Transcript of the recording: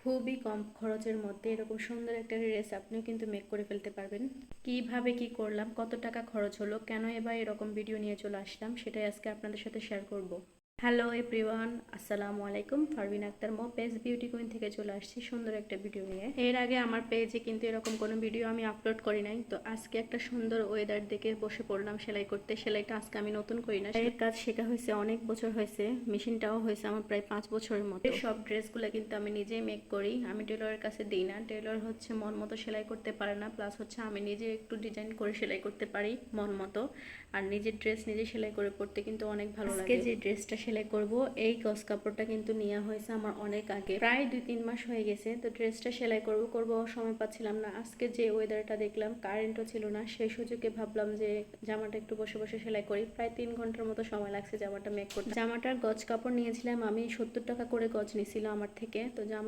খুবই কম খরচের মধ্যে এরকম সুন্দর একটা ড্রেস আপনিও কিন্তু মেক করে ফেলতে পারবেন। কিভাবে কি করলাম, কত টাকা খরচ হলো, কেন এবার এরকম ভিডিও নিয়ে চলে আসলাম, সেটাই আজকে আপনাদের সাথে শেয়ার করব। হ্যালো এভরিওয়ান, আসসালামু আলাইকুম। Parveen Akhtar page beauty queen থেকে চলে আসছি সুন্দর একটা ভিডিও নিয়ে। এর আগে আমার পেজে কিন্তু এরকম কোনো ভিডিও আমি আপলোড করি নাই, তো আজকে একটা সুন্দর ওয়েদার দেখে বসে পড়লাম সেলাই করতে। সেলাইটা আজকে আমি নতুন করি না, এর কাজ শেখা হয়েছে অনেক বছর হয়েছে, মেশিনটাও হয়েছে আমার প্রায় 5 বছরের মতো। সব ড্রেসগুলো কিন্তু আমি নিজেই মেক করি, আমি টেলরের কাছে দিই না। টেলর হচ্ছে মন মতো সেলাই করতে পারে না, প্লাস হচ্ছে আমি নিজে একটু ডিজাইন করে সেলাই করতে পারি মন মতো। আর নিজের ড্রেস নিজে সেলাই করে পড়তে কিন্তু অনেক ভালো লাগে। যে ড্রেসটা সেলাই করব, এই গজ কাপড়টা কিন্তু নেওয়া হয়েছে আমার অনেক আগে, প্রায় 2-3 মাস হয়ে গেছে। তো ড্রেসটা সেলাই করব সময় পাচ্ছিলাম না। আজকে যে ওয়েদারটা দেখলাম, কারেন্টও ছিল না, সেই সুযোগে ভাবলাম যে জামাটা একটু বসে বসে সেলাই করি। প্রায় 3 ঘন্টার মতো সময় লাগছে জামাটা মেক করতে। জামাটার গজ কাপড় নিয়েছিলাম আমি 70 টাকা করে গজ নিয়েছিল আমার থেকে। তো জামা